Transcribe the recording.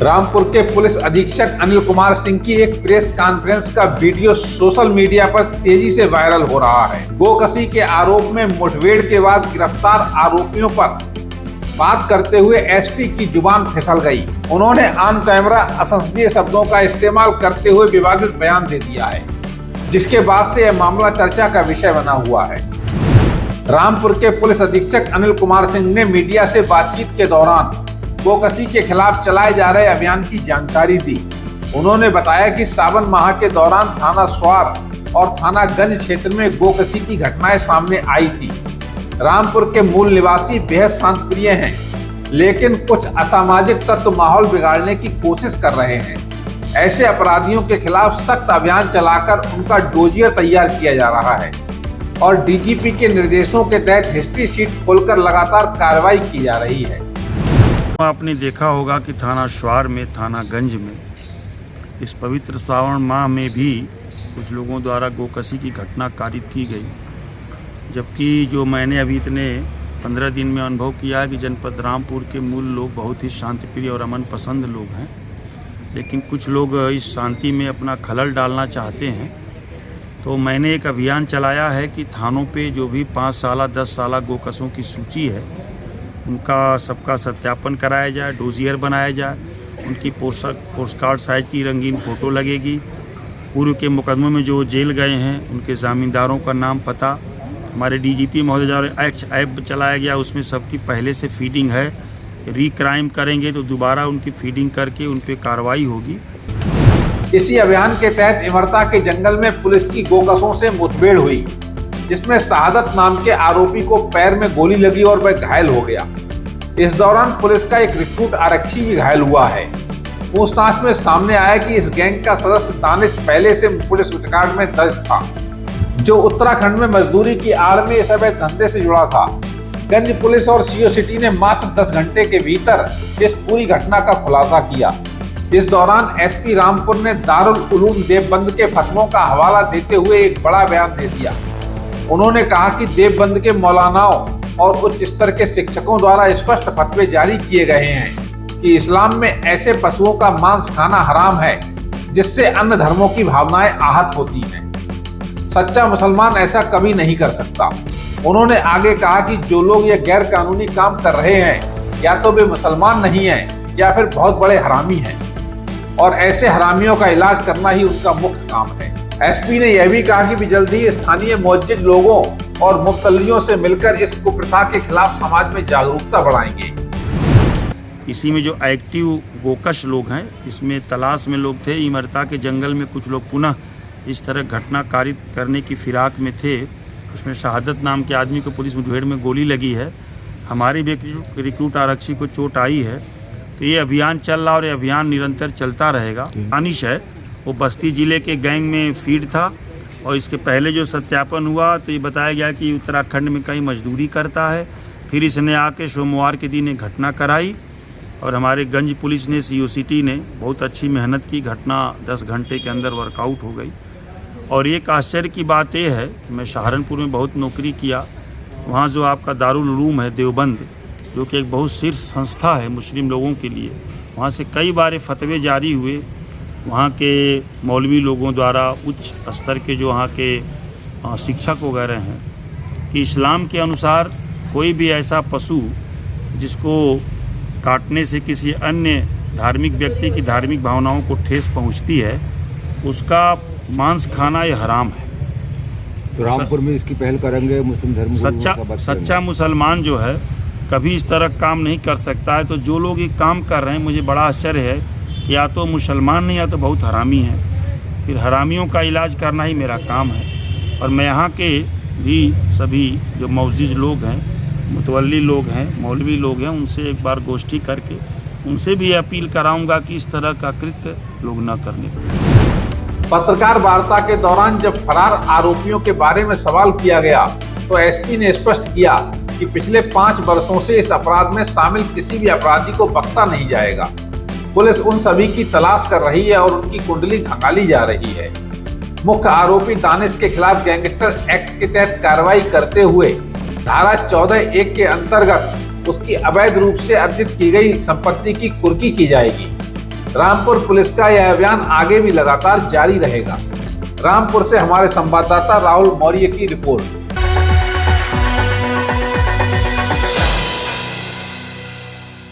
रामपुर के पुलिस अधीक्षक अनिल कुमार सिंह की एक प्रेस कॉन्फ्रेंस का वीडियो सोशल मीडिया पर तेजी से वायरल हो रहा है। गोकशी के आरोप में मुठभेड़ के बाद गिरफ्तार आरोपियों पर बात करते हुए एसपी की जुबान फिसल गई। उन्होंने ऑन कैमरा असंसदीय शब्दों का इस्तेमाल करते हुए विवादित बयान दे दिया है, जिसके बाद से यह मामला चर्चा का विषय बना हुआ है। रामपुर के पुलिस अधीक्षक अनिल कुमार सिंह ने मीडिया से बातचीत के दौरान गोकशी के खिलाफ चलाए जा रहे अभियान की जानकारी दी। उन्होंने बताया कि सावन माह के दौरान थाना स्वार और थाना गंज क्षेत्र में गोकशी की घटनाएं सामने आई थी। रामपुर के मूल निवासी बेहद शांतप्रिय हैं, लेकिन कुछ असामाजिक तत्व माहौल बिगाड़ने की कोशिश कर रहे हैं। ऐसे अपराधियों के खिलाफ सख्त अभियान चलाकर उनका डोजियर तैयार किया जा रहा है और डीजीपी के निर्देशों के तहत हिस्ट्री शीट खोलकर लगातार कार्रवाई की जा रही है। आपने देखा होगा कि थाना स्वार में, थाना गंज में इस पवित्र श्रावण माह में भी कुछ लोगों द्वारा गोकशी की घटना कारित की गई, जबकि जो मैंने अभी इतने 15 दिन में अनुभव किया है कि जनपद रामपुर के मूल लोग बहुत ही शांतिप्रिय और अमन पसंद लोग हैं, लेकिन कुछ लोग इस शांति में अपना खलल डालना चाहते हैं। तो मैंने एक अभियान चलाया है कि थानों पे जो भी 5 साल 10 साल गोकशों की सूची है उनका सबका सत्यापन कराया जाए, डोजियर बनाया जाए, उनकी पोस्टकार्ड साइज की रंगीन फ़ोटो लगेगी। पूर्व के मुकदमों में जो जेल गए हैं उनके ज़मींदारों का नाम पता, हमारे डीजीपी महोदय द्वारा ऐप चलाया गया, उसमें सबकी पहले से फीडिंग है। रीक्राइम करेंगे तो दोबारा उनकी फीडिंग करके उन पर कार्रवाई होगी। इसी अभियान के तहत इमरता के जंगल में पुलिस की गोकशों से मुठभेड़ हुई, जिसमें शहादत नाम के आरोपी को पैर में गोली लगी और वह घायल हो गया। इस दौरान पुलिस का एक रिक्रूट आरक्षी भी घायल हुआ है। पूछताछ में सामने आया कि इस गैंग का सदस्य दानिश पहले से पुलिस रिकॉर्ड में दर्ज था, जो उत्तराखंड में मजदूरी की आड़ में इस अवैध धंधे से जुड़ा था। गंज पुलिस और सीओ सिटी ने मात्र 10 घंटे के भीतर इस पूरी घटना का खुलासा किया। इस दौरान एसपी रामपुर ने दारुल उलूम देवबंद के फतवों का हवाला देते हुए एक बड़ा बयान दे दिया। उन्होंने कहा कि देवबंद के मौलानाओं और उच्च स्तर के शिक्षकों द्वारा स्पष्ट फतवे जारी किए गए हैं कि इस्लाम में ऐसे पशुओं का मांस खाना हराम है जिससे अन्य धर्मों की भावनाएं आहत होती हैं। सच्चा मुसलमान ऐसा कभी नहीं कर सकता। उन्होंने आगे कहा कि जो लोग ये गैर कानूनी काम कर रहे हैं या तो वे मुसलमान नहीं हैं या फिर बहुत बड़े हरामी हैं, और ऐसे हरामियों का इलाज करना ही उनका मुख्य काम है। एसपी ने यह भी कहा कि जल्द ही स्थानीय मौजूद लोगों और मुब्तलियों से मिलकर इस कुप्रथा के खिलाफ समाज में जागरूकता बढ़ाएंगे। इसी में जो एक्टिव गोकश लोग हैं, इसमें तलाश में लोग थे। इमरता के जंगल में कुछ लोग पुनः इस तरह घटना कारित करने की फिराक में थे। उसमें शहादत नाम के आदमी को पुलिस मुठभेड़ में गोली लगी है। हमारे रिक्रूट आरक्षी को चोट आई है। तो ये अभियान चल रहा और ये अभियान निरंतर चलता रहेगा। दानिश है, वो बस्ती ज़िले के गैंग में फीड था और इसके पहले जो सत्यापन हुआ तो ये बताया गया कि उत्तराखंड में कहीं मजदूरी करता है। फिर इसने आके सोमवार के दिन एक घटना कराई और हमारे गंज पुलिस ने, सीओ सिटी ने बहुत अच्छी मेहनत की। घटना 10 घंटे के अंदर वर्कआउट हो गई। और एक आश्चर्य की बात यह है कि मैं सहारनपुर में बहुत नौकरी किया। वहाँ जो आपका दारुल उलूम है देवबंद, जो कि एक बहुत शीर्ष संस्था है मुस्लिम लोगों के लिए, वहाँ से कई बार फतवे जारी हुए वहाँ के मौलवी लोगों द्वारा, उच्च स्तर के जो वहाँ के शिक्षक वगैरह हैं, कि इस्लाम के अनुसार कोई भी ऐसा पशु जिसको काटने से किसी अन्य धार्मिक व्यक्ति की धार्मिक भावनाओं को ठेस पहुँचती है, उसका मांस खाना ये हराम है। तो रामपुर में इसकी पहल करेंगे मुस्लिम धर्म सच्चा मुसलमान जो है कभी इस तरह काम नहीं कर सकता है। तो जो लोग ये काम कर रहे हैं, मुझे बड़ा आश्चर्य है, या तो मुसलमान नहीं या तो बहुत हरामी हैं। फिर हरामियों का इलाज करना ही मेरा काम है। और मैं यहाँ के भी सभी जो मौजूद लोग हैं, मुतवल्ली लोग हैं, मौलवी लोग हैं, उनसे एक बार गोष्ठी करके उनसे भी अपील कराऊंगा कि इस तरह का कृत्य लोग न करने। पत्रकार वार्ता के दौरान जब फरार आरोपियों के बारे में सवाल किया गया तो एसपी ने स्पष्ट किया कि पिछले 5 वर्षों से इस अपराध में शामिल किसी भी अपराधी को बख्शा नहीं जाएगा। पुलिस उन सभी की तलाश कर रही है और उनकी कुंडली खंगाली जा रही है। मुख्य आरोपी दानिश के खिलाफ गैंगस्टर एक्ट के तहत कार्रवाई करते हुए धारा 14(1) के अंतर्गत उसकी अवैध रूप से अर्जित की गई संपत्ति की कुर्की की जाएगी। रामपुर पुलिस का यह अभियान आगे भी लगातार जारी रहेगा। रामपुर से हमारे संवाददाता राहुल मौर्य की रिपोर्ट।